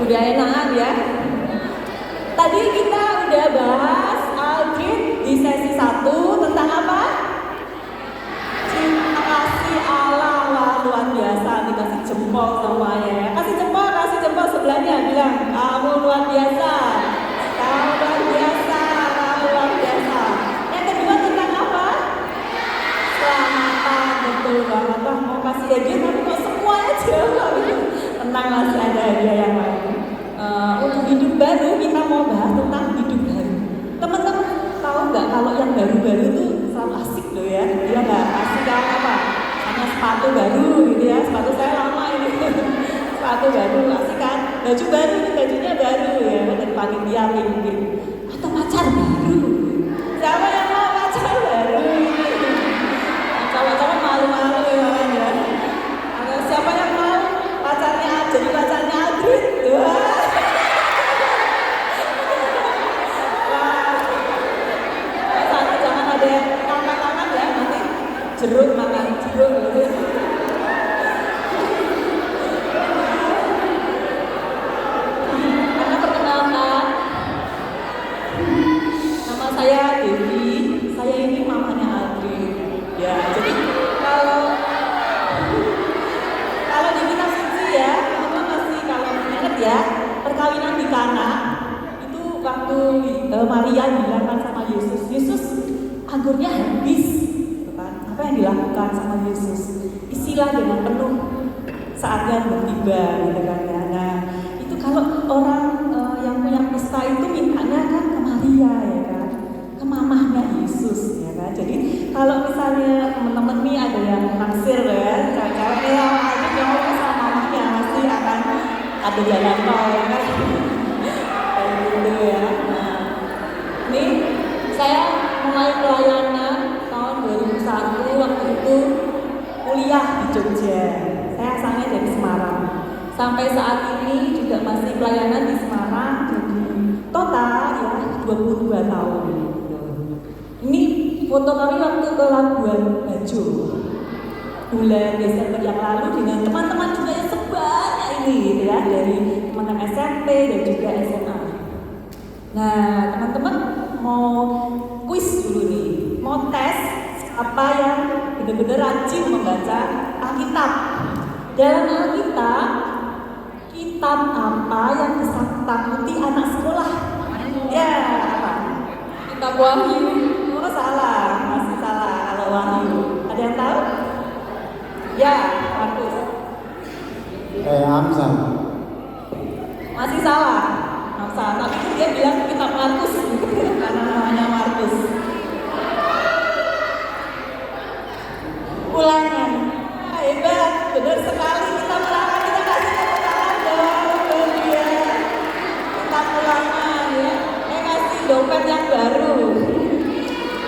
Udah enakan ya. Tadi kita udah bahas Aldrin di sesi 1 tentang apa? Cinta kasih Allah. Wah, luar biasa. Dikasih jempol semuanya ya. Kasih jempol sebelahnya. Bilang, kamu luar biasa. Kamu luar biasa. Kamu luar biasa. Yang kedua tentang apa? Selamatan. Betul banget. Wah, mau kasih hadiah tapi kok semua aja. Tenang, masih ada hadiah yang lain. Untuk hidup baru kita mau bahas tentang hidup baru. Teman-teman tahu nggak kalau yang baru-baru itu selalu asik loh ya? Iya nggak? Asik kan apa? Hanya sepatu baru gitu ya. Sepatu saya lama ini. Sepatu baru asik kan? Baju baru ini bajunya baru ya. Dari panitia mungkin. Atau pacar baru. Siapa yang mau pacar baru ini? Cowok-cowok malu-malu ya kan ya. Atau siapa yang mau pacarnya jadi pacarnya Aldrin? Jeruk, makan jeruk gitu. Karena perkenalkan, nama saya Devi, saya ini mamanya Aldrin. Ya, jadi kalau di kitab suci ya, teman-teman masih kalau ingat ya, perkawinan di Kana itu waktu Maria dibilang sama Yesus, anggurnya habis. Apa yang dilakukan sama Yesus? Isilah dengan penuh, saatnya bertiba gitu kan ya. Nah, itu kalau orang yang punya pesta itu mintanya kan ke Maria ya kan, ke mamahnya Yesus ya kan. Jadi kalau misalnya teman-teman nih ada yang naksir ya, cewek-cewek ya aja yang sama mamahnya pasti akan ada jalan tol ya kan. Kayak gitu ya. Nah, ini saya mulai pelayanan 2001 waktu itu kuliah di Jogja. Saya asalnya dari Semarang. Sampai saat ini juga masih pelayanan di Semarang. Jadi total ya 22 tahun. Ini foto kami waktu ke Labuan Bajo bulan Desember yang lalu dengan teman-teman juga yang sebanyak ini gitu ya, dari teman-teman SMP dan juga SMA. Nah, teman-teman mau kuis dulu nih, mau tes apa yang benar-benar rajin membaca Alkitab. Dalam Alkitab, kitab apa yang disakiti anak sekolah? Ya, apa? Kitab Wahyu. Oh, salah, masih salah kalau Wahyu. Ada yang tahu? Ya, Markus. Amsal. Masih salah. Amsal, tapi dia bilang kitab Markus karena namanya Markus. Ulangan. Hebat, benar sekali. Kita ulangan, kita kasih tepuk tangan dong dia. Kita ulangan ya. Kasih dompet yang baru.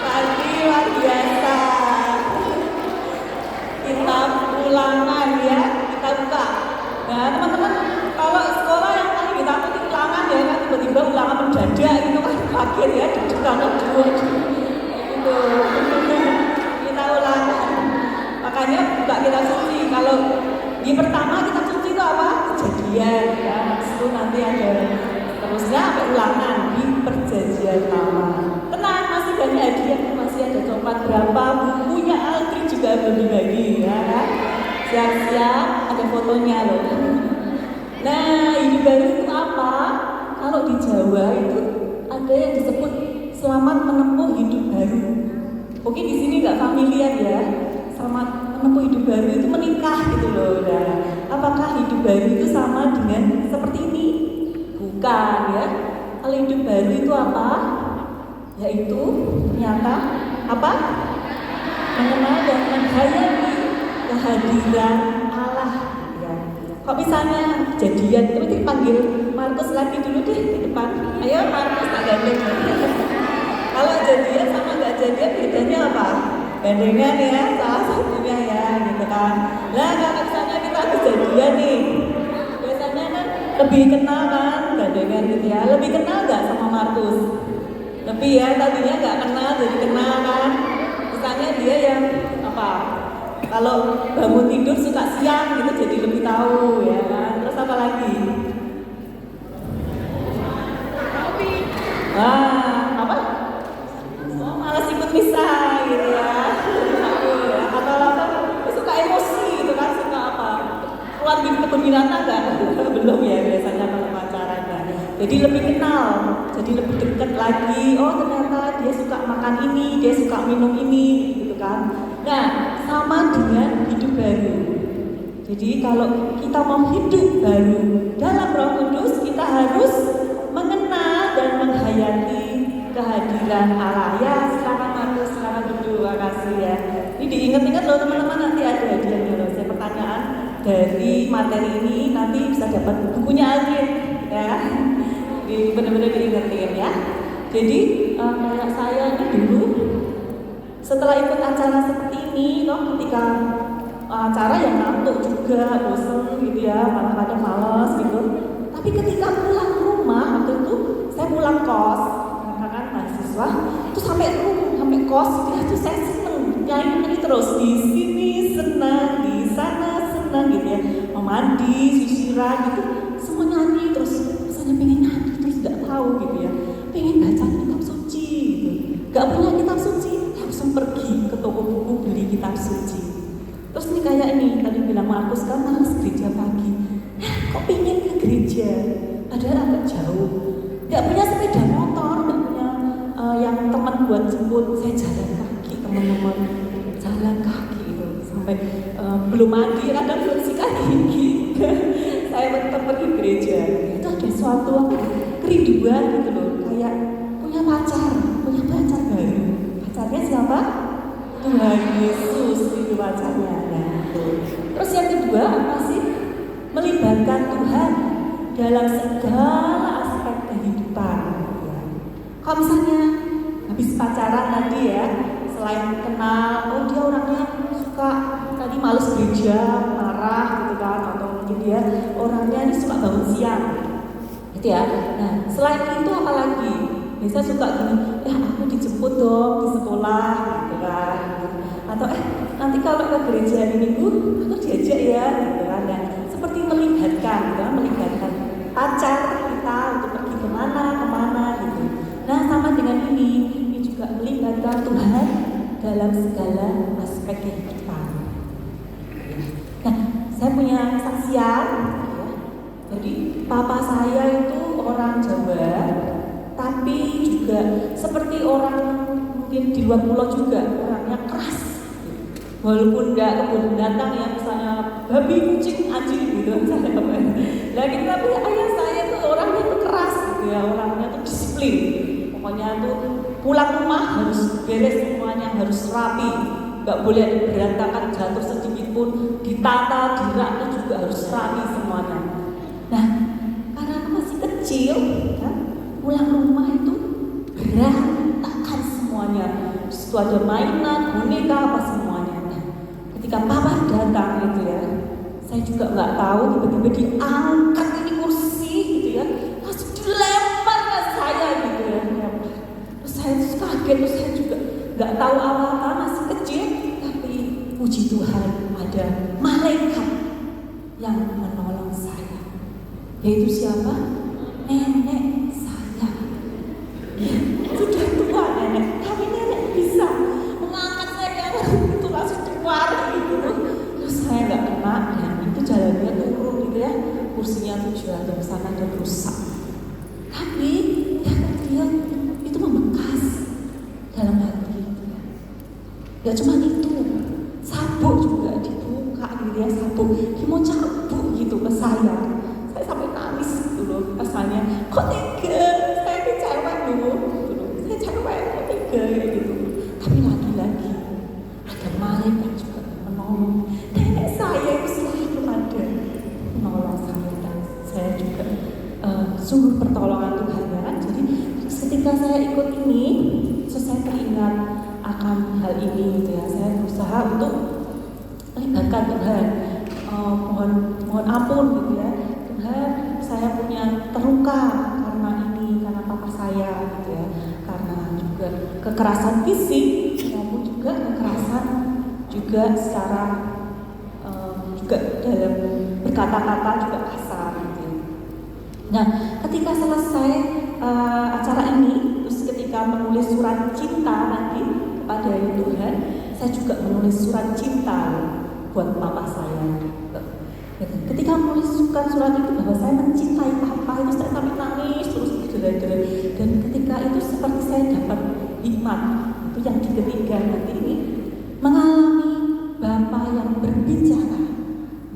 Tadi luar biasa. Kita ulangan ya. Kita buka. Nah teman-teman, kalau sekolah yang tadi kita ulangan ya kan tiba-tiba ulangan mendadak gitu kan kaget ya. Duduk kanan dua. Gitu. Kita ulangan. Makanya buka kitab suci. Kalau di pertama kitab suci itu apa? Kejadian ya. Itu nanti ada terusnya sampai ulangan di perjanjian lama. Tenang, masih banyak hadiah, masih ada coklat berapa, bukunya Aldrin juga bagi-bagi ya kan. Siap-siap ada fotonya loh. Nah, hidup baru itu apa? Kalau di Jawa itu ada yang disebut selamat menempuh hidup baru. Mungkin di sini nggak familiar ya. Selamat menempuh hidup baru itu menikah gitu loh. Nah, apakah hidup baru itu sama dengan seperti ini? Bukan ya. Kalau hidup baru itu apa? Yaitu ternyata apa? Mengenal dan menghayati kehadiran Allah. Ya. Kok misalnya jadian itu dipanggil Markus lagi dulu deh di depan. Ayo Markus tak gandeng. Kalau jadian sama nggak jadian bedanya apa? Gandengan ya, salah satunya ya, gitu kan. Nah, kalau misalnya kita habis jadian nih, biasanya kan lebih kenal kan, gandengan gitu ya. Lebih kenal nggak sama Markus? Lebih ya, tadinya nggak kenal jadi kenal kan. Misalnya dia yang apa? Kalau bangun tidur suka siang gitu jadi lebih tahu ya kan. Terus apa lagi? Wah, apa? Oh, malas ikut misa gitu ya. Atau suka emosi gitu kan, suka apa? Keluar di kebun binatang nggak? Belum ya biasanya kalau pacaran kan. Jadi lebih kenal, jadi lebih dekat lagi. Oh ternyata dia suka makan ini, dia suka minum ini, gitu kan. Nah, sama dengan hidup baru. Jadi kalau kita mau hidup baru dalam Roh Kudus, kita harus mengenal dan menghayati kehadiran Allah. Ya, silakan Markus, silakan duduk, makasih ya. Ini diingat-ingat loh teman-teman, nanti ada hadiahnya loh. Saya pertanyaan dari materi ini nanti bisa dapat bukunya Alvin ya. Benar-benar diingetin ya. Jadi kayak saya ini dulu setelah ikut acara seperti ini, ketika acara yang ngantuk juga, bosan gitu ya, malah kadang males gitu. Tapi ketika pulang rumah, waktu itu saya pulang kos, karena kan mahasiswa, itu sampai kos, itu saya seneng nyanyi terus di sini senang, di sana senang gitu ya, mau mandi, sisiran gitu, semua nyanyi terus, misalnya pengen nyanyi terus nggak tahu gitu ya, pengen baca kitab suci gitu, nggak punya kitab suci, langsung pergi ke toko buku beli kitab suci. Terus ini kayak ini tadi bilang Markus kan males gereja pagi, kok pengen ke gereja, padahal agak jauh, nggak punya sepeda motor, nggak punya yang teman buat jemput, saya jalan kaki teman-teman, jalan kaki itu sampai belum mandi, kadang belum sikat gigi, saya tetap pergi gereja. Itu ada suatu kerinduan gitu loh, kayak punya pacar baru. Pacarnya siapa? Tuhan Yesus itu pacarnya. Nah, terus yang kedua apa sih? Melibatkan Tuhan dalam segala aspek kehidupan. Kalau misalnya habis pacaran tadi ya, selain kenal, oh dia orangnya suka tadi males gereja, marah gitu kan, atau mungkin dia orangnya ini suka bangun siang, gitu ya. Nah selain itu apa lagi? Biasa suka gini, aku dijemput dong di sekolah, gitu kan. Atau nanti kalau ke gereja hari Minggu, aku diajak ya, gitu kan. Nah, seperti melibatkan, gitu kan, melibatkan pacar kita untuk pergi kemana gitu. Nah sama dengan ini juga melibatkan Tuhan dalam segala aspek kehidupan. Nah, saya punya kesaksian, ya. Jadi papa saya itu orang Jawa, tapi juga seperti orang mungkin di luar pulau juga, orangnya keras. Walaupun nggak kebun binatang ya, misalnya babi, kucing, anjing gitu, misalnya lagi tapi ayah saya itu orangnya tuh keras gitu ya, orangnya tuh disiplin. Pokoknya tuh pulang rumah harus beres semuanya, harus rapi, nggak boleh berantakan, jatuh sedikit pun ditata, diraknya juga harus rapi semuanya. Nah, karena aku masih kecil, kan, pulang rumah itu berantakan semuanya. Di situ ada mainan, boneka, apa semuanya. Nah, ketika papa datang gitu ya, saya juga nggak tahu, tiba-tiba diangkat ini kursi gitu ya, langsung dilempar ke saya gitu ya. Terus saya kaget, terus saya juga nggak tahu apa-apa, masih kecil, tapi puji Tuhan ada malaikat yang menolong saya. Yaitu siapa? Nenek saya. Ya, sudah tua nenek, tapi nenek bisa mengangkat saya itu langsung keluar gitu. Terus saya nggak kena, dan itu jalannya turun gitu ya, kursinya tuh jatuh sana dan rusak. Tapi ya dia itu membekas dalam hati gitu ya. Gak cuma itu, sabuk juga dibuka gitu ya, sabuk dia mau cabuk gitu ke saya sampai nangis gitu loh. Pasalnya kok tega, saya ini cewek loh gitu loh, saya cewek kok tega gitu. Tapi lagi-lagi ada malaikat juga menolong. Nenek saya itu selalu ada menolong saya, dan saya juga sungguh pertolongan Tuhan ya kan. Jadi ketika saya ikut ini, saya teringat akan hal ini gitu ya. Saya berusaha untuk melibatkan Tuhan, mohon ampun gitu ya. Tuhan, saya punya terluka karena ini, karena papa saya gitu ya, karena juga kekerasan fisik maupun juga kekerasan juga secara juga dalam berkata-kata juga kasar gitu. Nah, ketika selesai acara ini, ketika menulis surat cinta nanti kepada Tuhan, saya juga menulis surat cinta buat papa saya. Ketika menuliskan surat itu bahwa saya mencintai papa itu, saya sampai nangis terus berderai-derai. Dan ketika itu seperti saya dapat hikmat. Itu yang ketiga nanti ini, mengalami Bapa yang berbicara,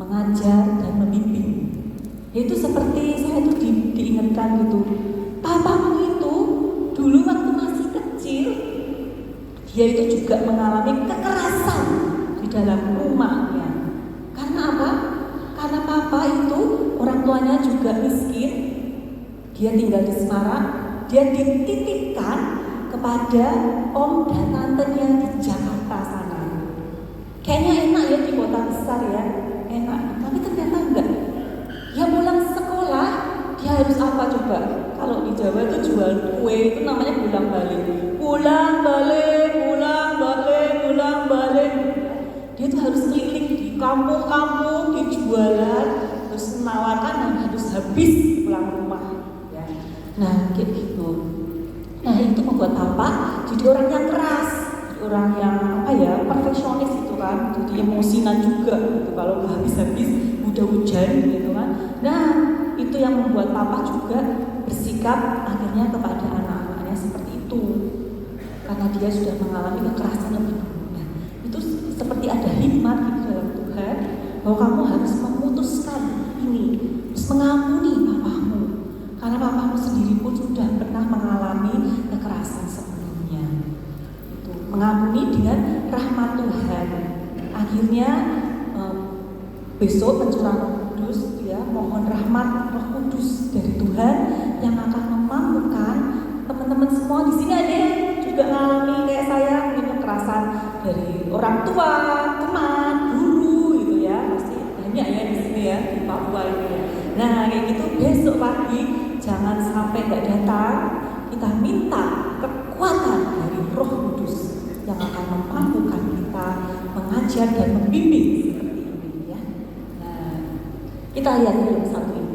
mengajar dan membimbing. Itu seperti saya itu diingatkan gitu. Papamu itu dulu waktu masih kecil, dia itu juga mengalami kekerasan di dalam rumahnya. Karena apa? Karena papa itu orang tuanya juga miskin. Dia tinggal di Semarang. Dia dititipkan kepada om dan tantenya di Jakarta sana. Kayaknya enak ya di kota besar ya, enak. Tapi ternyata enggak. Ya pulang sekolah, dia harus apa coba? Kalau di Jawa itu jual kue itu namanya pulang balik. Pulang balik, pulang balik, pulang balik. Dia tuh harus keliling di kampung-kampung, di jualan, terus menawarkan dan harus habis pulang rumah. Ya. Nah kayak gitu. Nah itu membuat papa jadi orang yang keras, orang yang apa ya, perfeksionis itu kan, jadi emosinan juga gitu kalau nggak habis-habis udah hujan gitu kan. Nah itu yang membuat papa juga bersikap akhirnya kepada anak-anaknya seperti itu, karena dia sudah mengalami kekerasan lebih dulu. Nah itu seperti ada hikmat di dalam Tuhan bahwa kamu harus memutuskan ini, harus mengampuni papamu, karena papamu sendiri pun sudah pernah mengalami kekerasan sebelumnya. Itu mengampuni dengan rahmat Tuhan. Akhirnya besok pencurahan Roh Kudus, ya, mohon rahmat Roh Kudus dari Tuhan yang akan memampukan teman-teman semua di sini. Ada yang juga mengalami kayak saya, mungkin kekerasan dari orang tua, teman, guru, gitu ya, pasti banyak ya di sini ya, di Papua ini ya. Nah kayak gitu, besok pagi jangan sampai nggak datang. Kita minta kekuatan dari Roh Kudus yang akan memampukan kita mengajar dan membimbing seperti ini ya. Nah, kita lihat dulu satu ini.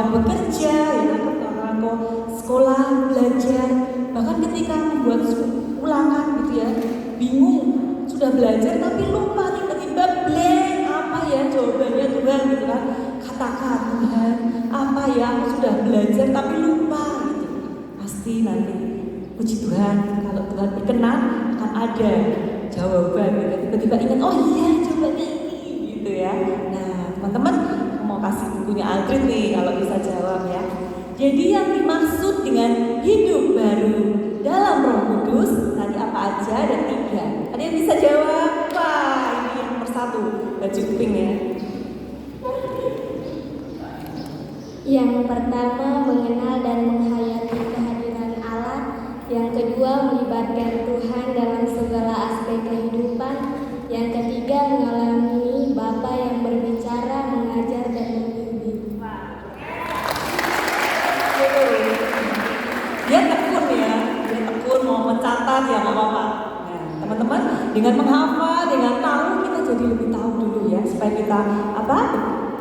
kau bekerja, ya, ketika kau sekolah, belajar, bahkan ketika membuat ulangan gitu ya, bingung, sudah belajar tapi lupa, tiba-tiba blank, apa ya jawabannya Tuhan gitu kan. Katakan, Tuhan, apa ya aku sudah belajar tapi lupa gitu. Pasti nanti puji Tuhan, kalau Tuhan berkenan akan ada jawaban gitu. Tiba-tiba ingat, oh iya jawabannya ini gitu ya. Nah teman-teman mau kasih bukunya Aldrin nih kalau bisa jawab ya. Jadi yang dimaksud dengan hidup baru dalam Roh Kudus tadi apa aja? Ada 3. Ada yang bisa jawab? Wah, ini yang nomor 1, baju pink ya. Yang pertama mengenal dan menghayati kehadiran Allah. Yang kedua melibatkan Tuhan dalam segala aspek kehidupan. Yang ketiga mengalami Bapa yang berbicara, mengajar dan membimbing. Dia tekun ya, dia tekun mau mencatat ya nggak apa-apa. Nah, teman-teman dengan menghafal, dengan tahu kita jadi lebih tahu dulu ya supaya kita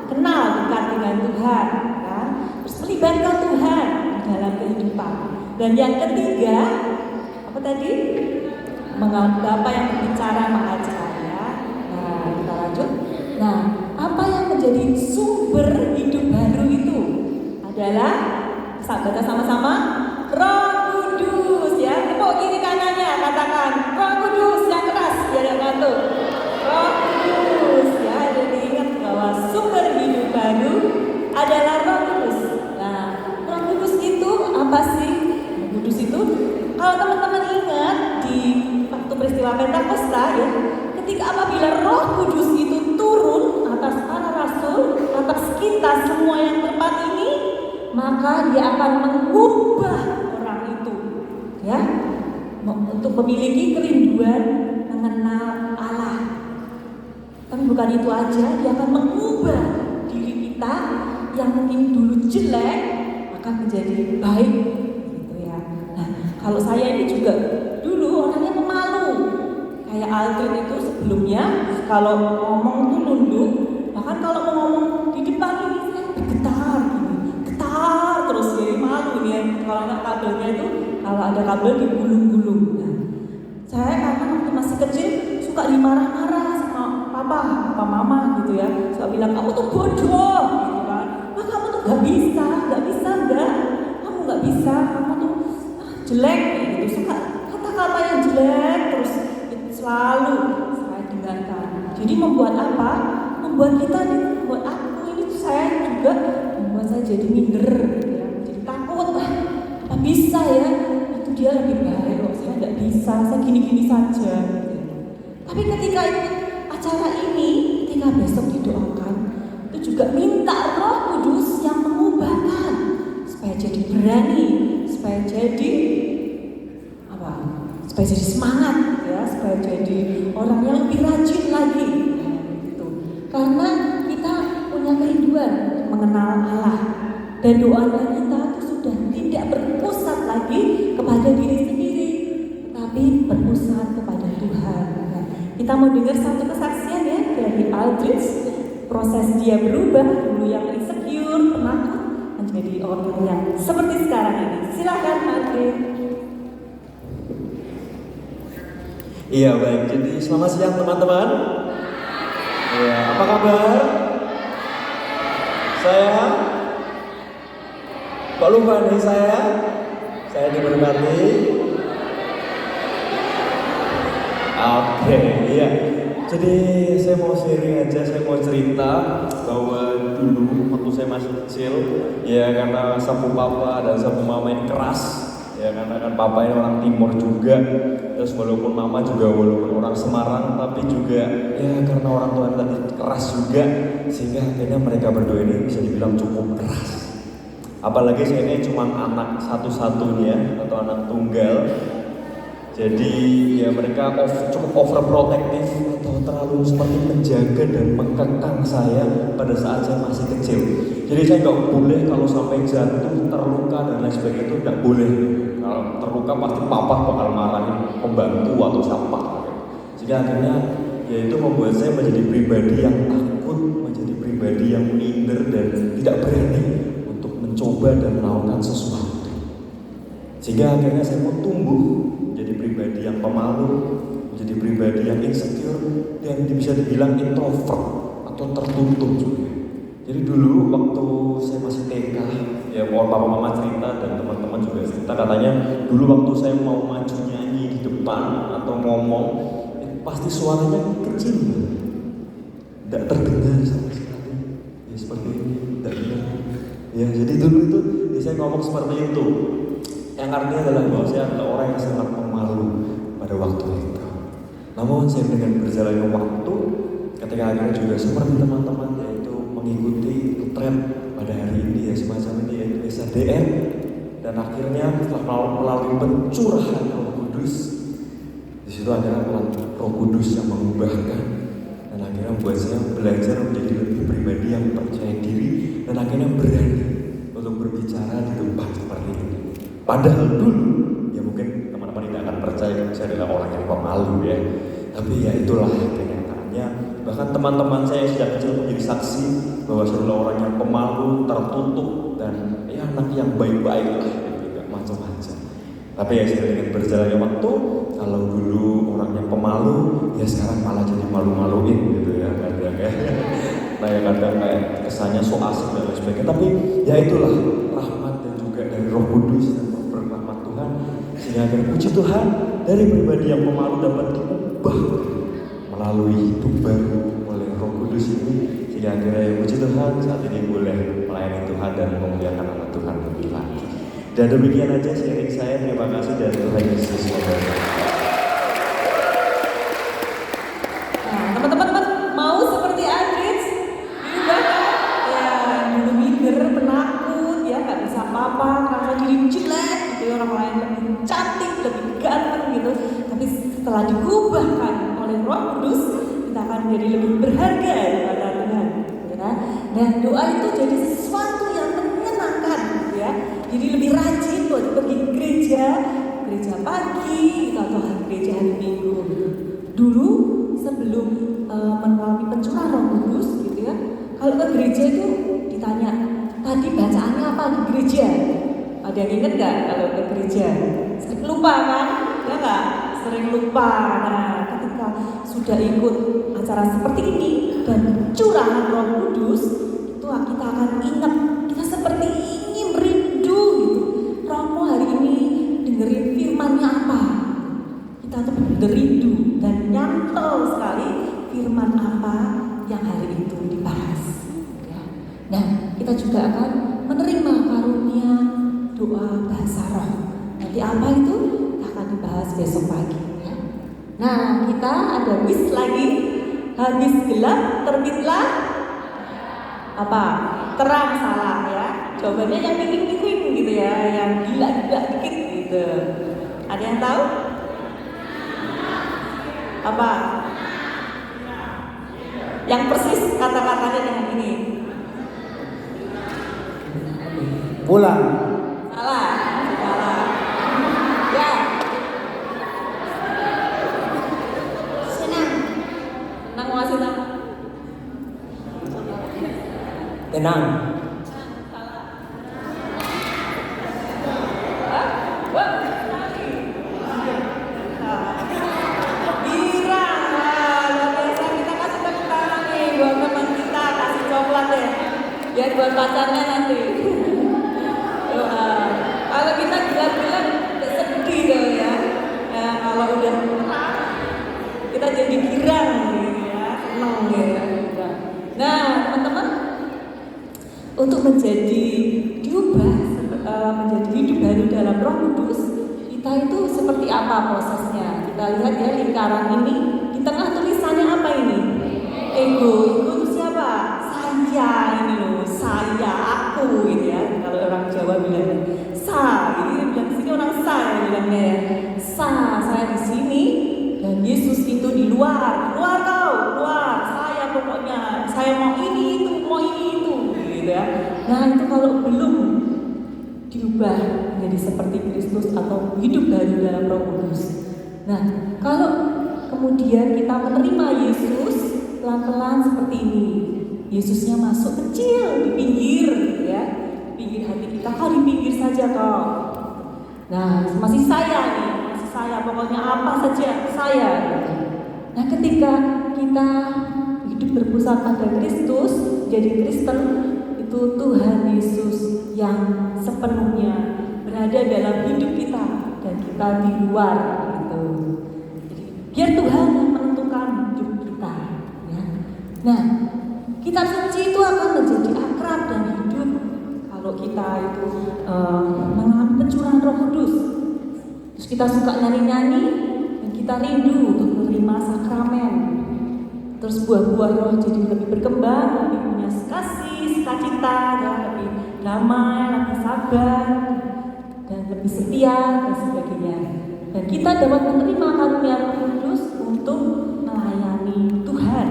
kenal dekat dengan Tuhan, kan? Terus melibatkan Tuhan dalam kehidupan. Dan yang ketiga apa tadi? Mengalami Bapa yang berbicara, mengajar ya. Nah kita lanjut. Nah apa yang menjadi sumber hidup baru itu adalah baca sama-sama. Roh Kudus ya, tepuk kiri kanannya, katakan Roh Kudus yang keras biar yang ngantuk. Roh Kudus ya, jadi ingat bahwa sumber hidup baru adalah Roh Kudus. Nah, Roh Kudus itu apa sih? Roh Kudus itu kalau teman-teman ingat di waktu peristiwa Pentakosta ya, ketika apabila Roh Kudus itu turun atas para rasul, atas kita semua yang tempat ini, maka dia akan mengubah orang itu ya untuk memiliki kerinduan mengenal Allah. Tapi bukan itu aja, dia akan mengubah diri kita yang mungkin dulu jelek akan menjadi baik gitu ya. Nah kalau saya ini juga dulu orangnya pemalu kayak Aldrin itu sebelumnya kalau ngomong tuh nunduk, bahkan kalau mau ngomong di depan ini saya bergetar terus jadi malu nih ya. Kalau nggak kabelnya itu kalau ada kabel digulung-gulung. Nah, saya karena waktu masih kecil suka dimarah-marah sama papa mama gitu ya, suka bilang kamu tuh bodoh gitu kan, wah kamu tuh nggak bisa enggak, kamu nggak bisa, kamu tuh jelek gitu, suka kata-kata yang jelek terus selalu saya dengarkan. Jadi membuat apa? Membuat kita nih, membuat aku ini saya juga membuat saya jadi minder ya, jadi takut apa bisa ya, itu dia lebih baik loh, saya nggak bisa, saya gini-gini saja gitu. Tapi ketika ikut acara ini, ketika besok didoakan, itu juga minta Roh Kudus yang mengubahkan supaya jadi berani, supaya jadi supaya jadi semangat gitu ya, supaya jadi orang yang lebih rajin lagi gitu. Karena kita punya kerinduan mengenal Allah dan doa kita itu sudah tidak berpusat lagi kepada diri sendiri, tapi berpusat kepada Tuhan. Nah, kita mau dengar satu kesaksian ya dari Aldrin, proses dia berubah dulu yang insecure, penakut menjadi orang yang seperti sekarang ini. Silakan Aldrin. Iya baik, jadi selamat siang teman-teman. Iya, apa kabar? Saya Pak lupa nih saya diberkati. Oke, iya. Jadi saya mau sharing aja, saya mau cerita bahwa dulu waktu saya masih kecil, ya karena sapu papa dan sapu mama ini keras. Ya karena kan papa ini orang timur juga, terus walaupun mama juga walaupun orang Semarang, tapi juga ya karena orang tua tadi keras juga, sehingga akhirnya mereka berdua ini bisa dibilang cukup keras. Apalagi saya ini cuma anak satu-satunya atau anak tunggal, jadi ya mereka cukup overprotective atau terlalu seperti menjaga dan mengekang saya pada saat saya masih kecil. Jadi saya nggak boleh kalau sampai jatuh, terluka dan lain sebagainya itu nggak boleh. Kalau terluka pasti papa bakal marahin pembantu atau siapa. Jadi akhirnya ya itu membuat saya menjadi pribadi yang takut, menjadi pribadi yang minder dan tidak berani untuk mencoba dan melakukan sesuatu. Sehingga akhirnya saya mau tumbuh menjadi pribadi yang pemalu, menjadi pribadi yang insecure, dan bisa dibilang introvert atau tertutup juga. Jadi dulu waktu saya masih TK, ya papa mama cerita dan teman-teman juga cerita, katanya dulu waktu saya mau maju nyanyi di depan atau ngomong, pasti suaranya kecil, tidak terdengar sama sekali. Ya seperti ini, tidak dengar. Ya jadi dulu itu ya, saya ngomong seperti itu. Yang artinya adalah bahwa saya adalah orang yang sangat pemalu pada waktu itu. Namun saya dengan berjalannya waktu, ketika akhirnya juga seperti teman-teman, yaitu mengikuti tren pada hari ini ya semacam ini, yaitu SADM, dan akhirnya setelah melalui pencurahan Roh Kudus, di situ akhirnya Roh Kudus yang mengubahkan dan akhirnya membuat saya belajar menjadi lebih pribadi yang percaya diri dan akhirnya berani untuk berbicara di tempat seperti ini. Padahal dulu, ya mungkin teman-teman tidak akan percaya saya adalah orang yang pemalu ya. Tapi ya itulah kenyataannya. Bahkan teman-teman saya sejak kecil menjadi saksi bahwa saya adalah orang yang pemalu, tertutup, dan ya anak yang baik-baik lah, gitu, gak macam-macam. Tapi ya saya dengan berjalannya waktu, kalau dulu orang yang pemalu, ya sekarang malah jadi malu-maluin gitu ya kadang ya. Nah ya kadang kayak kesannya so asik dan lain sebagainya. Tapi ya itulah rahmat dan juga dari Roh Kudus dan rahmat Tuhan, sehingga agar puji Tuhan dari pribadi yang pemalu dapat diubah melalui hidup baru oleh Roh Kudus ini, sehingga akhirnya puji Tuhan saat ini boleh melayani Tuhan dan memuliakan nama Tuhan lebih lagi. Dan demikian aja sharing saya. Terima kasih dan Tuhan Yesus memberkati. Nah, teman-teman mau seperti Adits? Diubah kan? Ya, dulu minder, penakut, ya nggak bisa apa-apa, karena diri jelek, gitu ya, orang lain lebih cantik, lebih ganteng gitu. Tapi setelah diubahkan oleh Roh Kudus, kita akan menjadi lebih berharga kepada Tuhan. Ya. Dan doa itu jadi sesuatu yang menyenangkan, ya. Jadi lebih rajin buat pergi ke gereja pagi atau gereja hari Minggu. Dulu sebelum melalui pencurahan Roh Kudus, gitu ya, kalau ke gereja itu ditanya, tadi bacaannya apa di gereja? Ada yang ingat nggak kalau ke gereja? Sering lupa kan? Ya nggak? Sering lupa. Nah, ketika sudah ikut acara seperti ini dan curahan Roh Kudus, itu kita akan ingat, kita seperti ingin rindu gitu. Romo hari ini dengerin firman-Nya apa? Kita tuh benar rindu dan nyantol sekali firman apa yang hari itu dibahas. Ya. Nah, kita juga akan menerima karunia doa bahasa roh. Nanti apa itu akan dibahas besok pagi. Ya. Nah, kita ada wis lagi. Habis gelap terbitlah apa? Terang, salah ya. Jawabannya yang pingin-pingin gitu ya, yang gila-gila dikit gitu. Ada yang tahu? Apa? Yang persis kata-katanya dengan ini. Pulang. Salah. Ya. Senang. Senang mau ngasih tahu. Tenang. Biar buat pacarnya nanti. Kalau kita gelap-gelap sedih dong ya. Ya kalau udah terang kita jadi girang gitu ya, senang ya. Nah teman-teman, untuk menjadi diubah menjadi hidup baru dalam Roh Kudus, kita itu seperti apa prosesnya? Kita lihat ya lingkaran ini, di tengah tulisannya apa ini? Ego itu siapa? Saya ini loh, saya, aku gitu ya. Kalau orang Jawa bilang ini bilang sini orang saya bilangnya ya. Saya di sini dan Yesus itu di luar keluar. Saya pokoknya, saya mau ini itu, gitu ya. Nah itu kalau belum diubah menjadi seperti Kristus atau hidup baru dalam Roh Kudus. Nah kalau kemudian kita menerima Yesus pelan-pelan seperti ini. Yesusnya masuk kecil di pinggir, ya. pinggir hati kita, kau di pinggir saja kau. Nah, masih saya nih, masih saya, pokoknya apa saja saya. Nah, ketika kita hidup berpusat pada Kristus, jadi Kristen, itu Tuhan Yesus yang sepenuhnya berada dalam hidup kita dan kita di luar gitu. Jadi biar Tuhan yang menentukan hidup kita. Ya. Nah, kitab suci itu akan menjadi akrab dan hidup kalau kita itu mengalami pencurahan Roh Kudus. Terus kita suka nyanyi-nyanyi dan kita rindu untuk menerima sakramen. Terus buah-buah roh jadi lebih berkembang, lebih punya kasih, sukacita, dan lebih damai, lebih sabar, dan lebih setia, dan sebagainya. Dan kita dapat menerima karunia Roh Kudus untuk melayani Tuhan.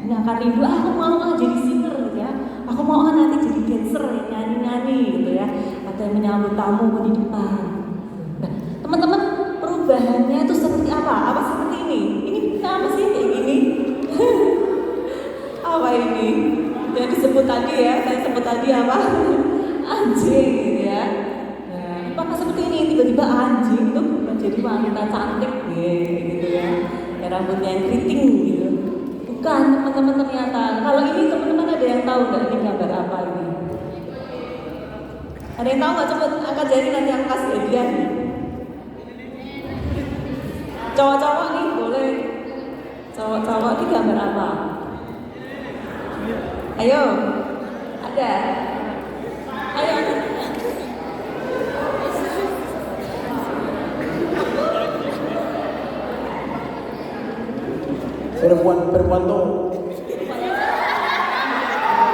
Ini akan rindu, aku mau jadi singer gitu ya. Aku mau nanti jadi dancer, nyanyi-nyanyi gitu ya. Atau yang menyambut tamu di depan. Nah, teman-teman, perubahannya itu seperti apa? Apa seperti ini? Ini apa sih kayak gini? Apa ini? Yang disebut tadi ya, saya sebut tadi apa? Anjing gitu ya. Nah, apakah seperti ini? Tiba-tiba anjing itu menjadi wanita cantik gitu ya. Ya rambutnya yang keriting gitu. Bukan, teman-teman, ternyata. Kalau ini teman-teman ada yang tahu nggak ini gambar apa ini? Ada yang tahu nggak? Coba angkat jari nanti aku kasih hadiah. Cowok-cowok nih boleh. Cowok-cowok ini gambar apa? Ayo, ada. Ayo. Perempuan tuh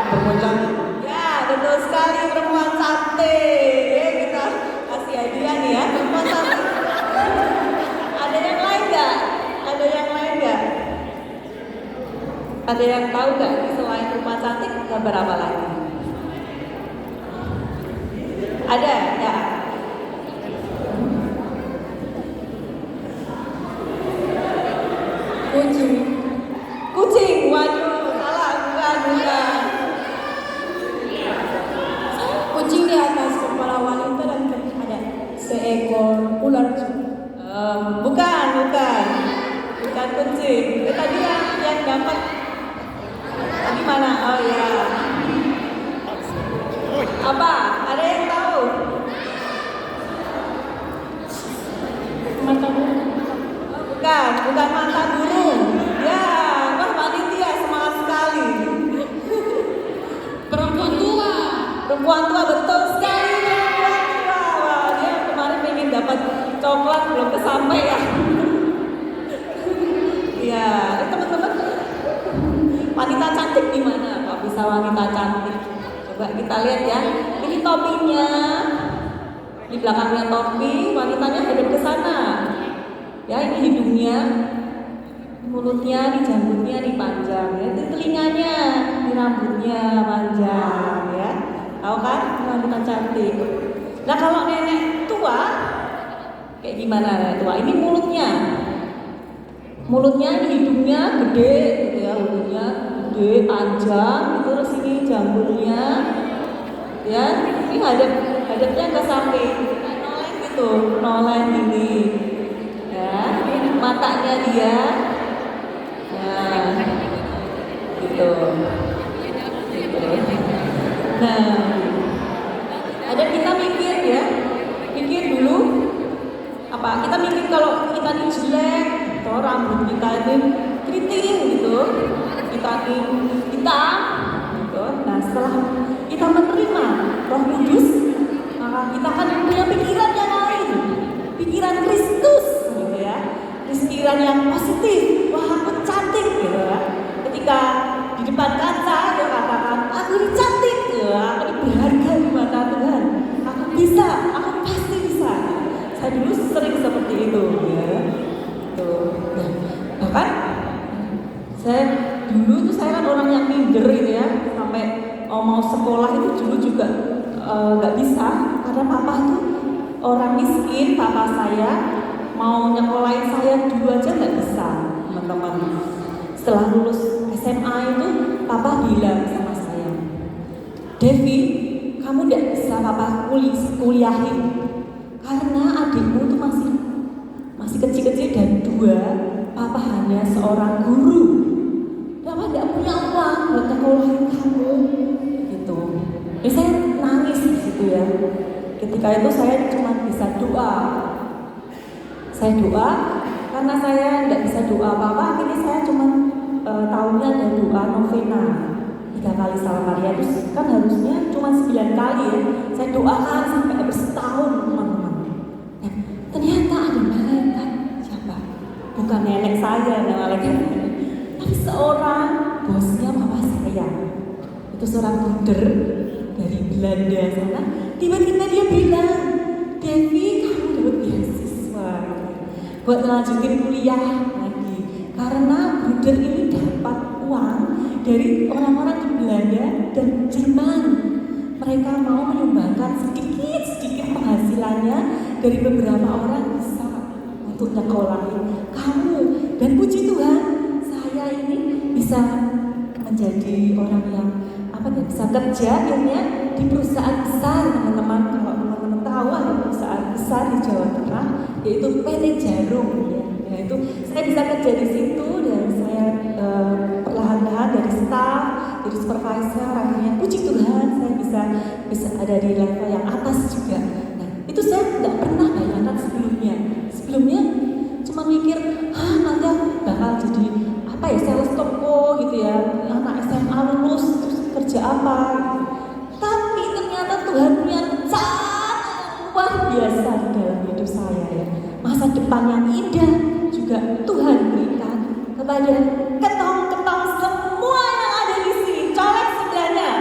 perempuan cantik. Ya, betul sekali, perempuan cantik. Ya, kita kasih hadiah nih ya, perempuan cantik. Ada yang lain nggak? Ada yang lain nggak? Ada yang tahu nggak selain perempuan cantik gambar apa lagi? Ada ya. Kucing, waduh, salah, bukan. Kucing di atas kepala wanita dan ada seekor ular. Bukan kucing. Tadi yang dapat tadi mana? Oh ya. Apa? Ada yang tahu? Mata burung. Bukan mata burung. Ya, wah panitia semangat sekali. Perempuan tua. Perempuan tua, betul sekali, perempuan tua. Wah, dia kemarin pengen dapat coklat belum kesampaian. Ya, teman-teman, wanita cantik gimana? Kok bisa wanita cantik? Coba kita lihat ya. Ini topinya, di belakangnya topi, wanitanya hadap ke sana. Ya, ini hidungnya, mulutnya, di janggutnya dipanjang. Ya, itu telinganya, di rambutnya panjang. Ya, tahu kan? Wanita cantik. Nah, kalau nenek tua, kayak gimana nenek tua? Ini mulutnya, hidungnya gede, gitu ya, hidungnya gede, panjang, terus ini janggutnya, ya, ini hadapnya ke samping, noleh gitu, noleh gini, ya, matanya dia, nah, gitu. Nah, ada kita mikir ya, mikir dulu, apa? Kita mikir kalau kita ini jelek, atau rambut kita ini keriting gitu, kita ini hitam, gitu. Nah, setelah kita menerima Roh Kudus, maka kita akan punya pikiran yang lain, pikiran Kristus, gitu ya, pikiran yang positif. Wah, aku cantik, gitu ya. Ketika di depan kaca, dia katakan, aku ini cantik, gitu. Aku ini berharga di mata Tuhan. Aku bisa, aku pasti bisa. Saya dulu sering seperti itu, ya. Tuh. Nah, bahkan saya dulu tuh saya kan orang yang minder gitu ya, sampai mau sekolah itu dulu juga nggak bisa karena papa tuh orang miskin. Papa saya mau nyekolahin saya dulu aja nggak bisa, teman-teman. Setelah lulus SMA itu papa bilang sama saya, Devi, kamu nggak bisa papa kuliahin. Karena adikmu tuh masih kecil-kecil dan dua, papa hanya seorang guru. Papa nggak punya uang buat nyekolahin kamu, gitu. Ya saya nangis di situ ya. Ketika itu saya cuma bisa doa. Saya doa karena saya nggak bisa doa apa-apa. Akhirnya saya cuma tahunya ada doa novena 3 kali Salam Maria. Terus kan harusnya cuma 9 kali ya. Saya doakan sampai habis setahun teman-teman. Nah, ternyata ada malaikat. Siapa? Bukan nenek saya yang malaikat, tapi seorang bosnya papa saya. Itu seorang leader dari Belanda sana. Tiba-tiba dia bilang, Devi, kamu dapat beasiswa buat lanjutin kuliah lagi. Karena bruder ini dapat uang dari orang-orang di Belanda dan Jerman. Mereka mau menyumbangkan sedikit penghasilannya dari beberapa orang bisa untuk nyekolahin kamu. Dan puji Tuhan, saya ini bisa menjadi orang yang bisa kerja akhirnya di perusahaan besar, teman-teman. Kalau teman-teman tahu ada perusahaan besar di Jawa Tengah yaitu PT Jarum ya. Itu saya bisa kerja di situ dan saya perlahan-lahan dari staff, dari supervisor, akhirnya puji Tuhan saya bisa ada di level yang atas juga. Nah, itu saya nggak pernah bayangkan sebelumnya. Sebelumnya cuma mikir, nanti aku bakal jadi sales toko gitu ya, anak SMA lulus terus kerja apa gitu. Tapi ternyata Tuhan punya rencana luar biasa di dalam hidup saya ya. Masa depan yang indah juga Tuhan berikan kepada ketong-ketong semua yang ada di sini. Colek sebelahnya,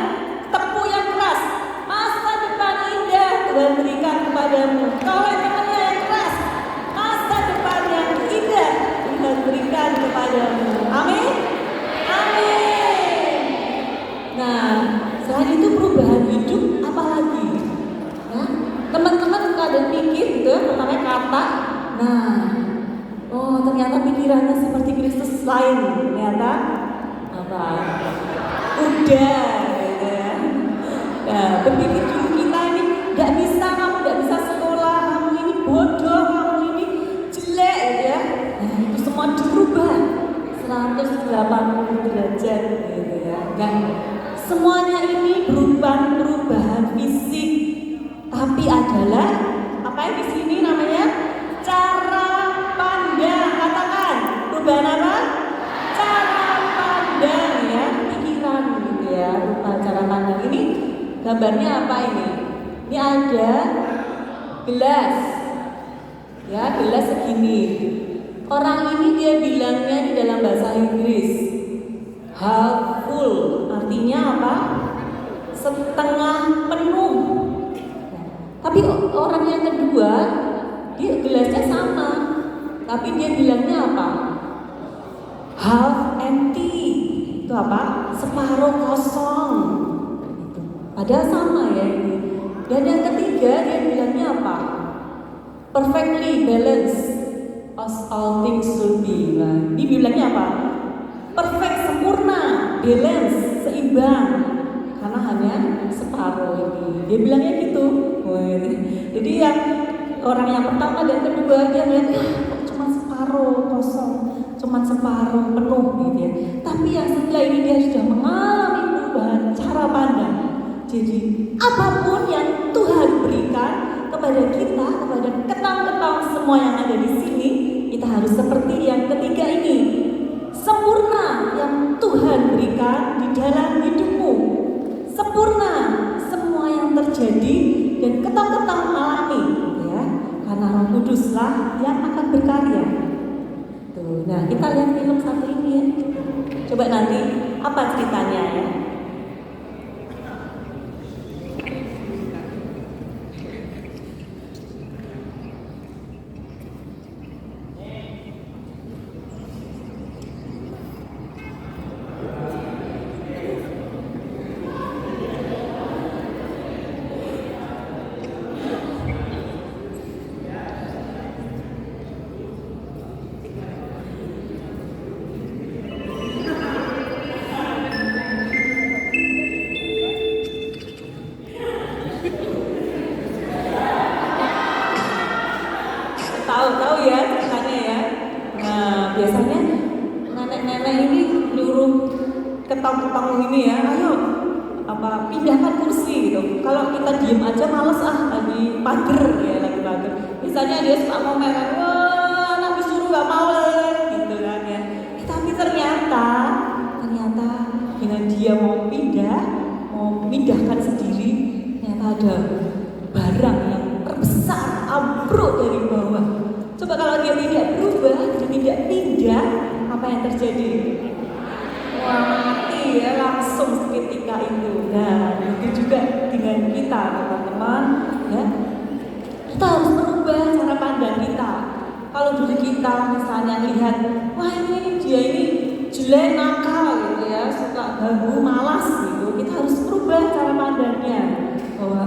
tepuk yang keras. Masa depan indah Tuhan berikan kepadamu. Colek temannya yang keras. Masa depan yang indah Tuhan berikan kepadamu. Amin. Amin. Nah, selain itu perubahan hidup apa lagi? Nah, teman-teman kadang mikir gitu ya, pertama kata, ternyata pikirannya seperti Kristus lain, ternyata apa? Udah, gitu ya. Nah, berpikir dulu kita ini nggak bisa, kamu nggak bisa sekolah, kamu ini bodoh, kamu ini jelek, gitu ya. Nah, itu semua dirubah 180 derajat, gitu ya. Nah, semuanya ini perubahan fisik, tapi adalah apa yang di sini namanya cara pandang. Katakan perubahan apa? Cara pandang ya, pikiran gitu ya. Cara pandang ini gambarnya apa ini? Ini ada gelas, ya gelas segini. Orang ini dia bilangnya di dalam bahasa Inggris half full, artinya apa? Setengah penuh. Tapi orang yang kedua, dia gelasnya sama, tapi dia bilangnya apa? Half empty. Itu apa? Separuh kosong. Padahal sama ya ini. Dan yang ketiga dia bilangnya apa? Perfectly balanced as all things should be. Nah, ini bilangnya apa? Perfect, sempurna, balance, seimbang. Karena hanya separuh ini. Dia bilangnya gitu. Jadi yang orang yang pertama dan kedua dia ngeliat kok cuma separuh kosong, cuma separuh penuh gitu ya. Tapi yang setelah ini dia sudah mengalami perubahan cara pandang. Jadi apapun yang Tuhan berikan kepada kita, kepada ketang-ketang semua yang ada di sini, kita harus seperti yang ketiga ini. Sempurna yang Tuhan berikan di dalam hidupmu. Sempurna semua yang terjadi dan ketang-ketang alami ya. Karena Roh Kuduslah yang akan berkarya. Tuh, nah kita lihat film satu ini ya. Coba nanti apa ceritanya ya. ketong-ketong ini ya, ayo pindahkan kursi gitu. Kalau kita diem aja males lagi pager ya, lagi pager. Misalnya dia suka ngomel kan, wah anak disuruh gak mau gitu kan ya. Tapi ternyata dengan dia mau pindahkan sendiri, ternyata ada barang yang terbesar ambruk dari bawah. Coba kalau dia tidak berubah, dia tidak pindah, apa yang terjadi? Wah, mati ya langsung seketika itu. Nah, begitu juga dengan kita teman-teman ya. Kita harus merubah cara pandang kita. Kalau dulu kita misalnya lihat, wah dia ini jelek, nakal gitu ya, suka ganggu, malas gitu. Kita harus merubah cara pandangnya bahwa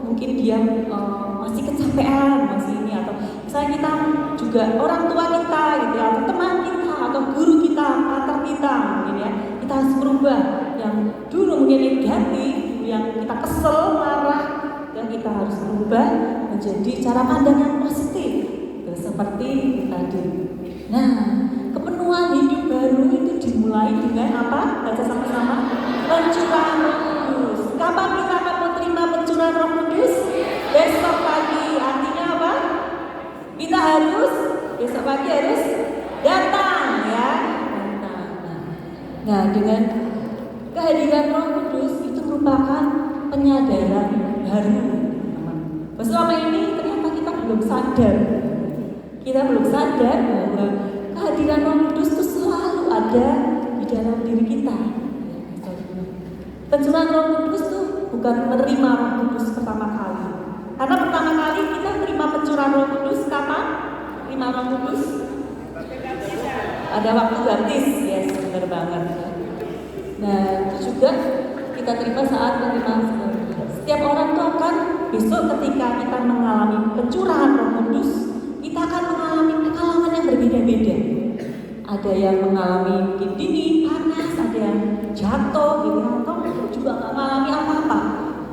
mungkin dia masih kecapean, masih ini, atau misalnya kita juga orang tua kita gitu ya, atau teman kita atau guru kita, partner kita mungkin ya. Kita harus merubah yang dulu mungkin negatif, yang kita kesel, marah, dan kita harus merubah menjadi cara pandang yang positif seperti tadi. Nah, kepenuhan hidup baru itu dimulai dengan apa? Baca sama-sama. Pencurahan Roh Kudus. Kapan kita akan menerima pencurahan Roh Kudus? Besok pagi. Artinya apa? Kita harus besok pagi harus datang ya. Nah, dengan kehadiran Roh Kudus itu merupakan penyadaran baru. Selama ini ternyata kita belum sadar. Kita belum sadar bahwa kehadiran Roh Kudus itu selalu ada di dalam diri kita. Pencurahan Roh Kudus itu bukan menerima Roh Kudus pertama kali. Karena pertama kali kita menerima pencurahan Roh Kudus kapan? Terima Roh Kudus? Ada waktu baptis, yes, benar banget. Nah, itu juga kita terima saat menerima. Setiap orang itu akan besok ketika kita mengalami pencurahan Roh Kudus, kita akan mengalami pengalaman yang berbeda-beda. Ada yang mengalami mungkin dingin, panas, ada yang jatuh gitu, atau juga nggak mengalami apa-apa.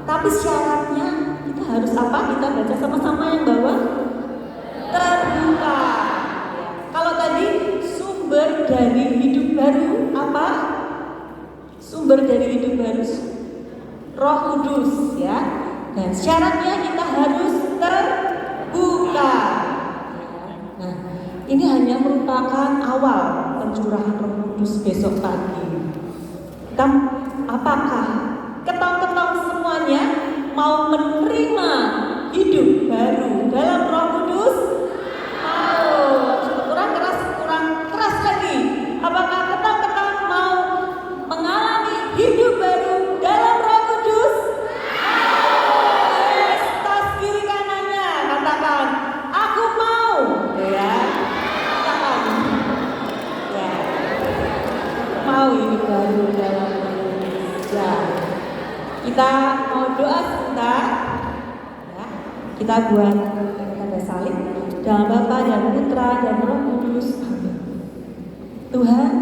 Tapi syaratnya kita harus apa? Kita baca sama-sama yang bawah. Terbuka. Kalau tadi sumber dari hidup baru apa? Sumber dari hidup baru Roh Kudus ya. Dan syaratnya kita harus terbuka. Nah, ini hanya merupakan awal pencurahan Roh Kudus besok pagi. Apakah ketong-ketong semuanya mau menerima hidup baru dalam Roh Kudus? Kurang keras lagi. Apakah ketong-ketong mau mengalami hidup baru dalam Roh Kudus? Tas kiri kanannya katakan, aku mau. Ya, katakan. Ya, mau hidup baru dalam Roh Kudus. Ya, kita mau doa sebentar. Ya, kita buat tanda salib dalam Bapa dan Putra dan Roh Kudus. Amin. Tuhan,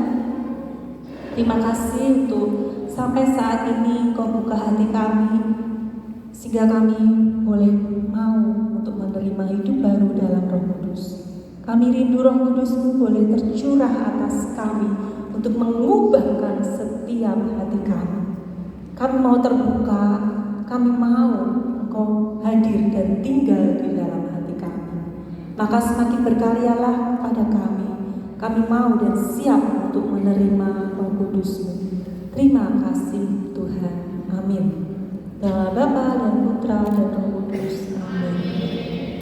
terima kasih untuk sampai saat ini Kau buka hati kami sehingga kami boleh mau untuk menerima hidup baru dalam Roh Kudus. Kami rindu Roh Kudus-Mu boleh tercurah atas kami untuk mengubahkan setiap hati kami. Kami mau terbuka, kami mau Engkau hadir dan tinggal di dalam hati kami. Maka semakin berkaryalah pada kami. Kami mau dan siap untuk menerima Roh Kudus-Mu. Terima kasih Tuhan. Amin. Dalam Bapa dan Putra dan Roh Kudus. Amin.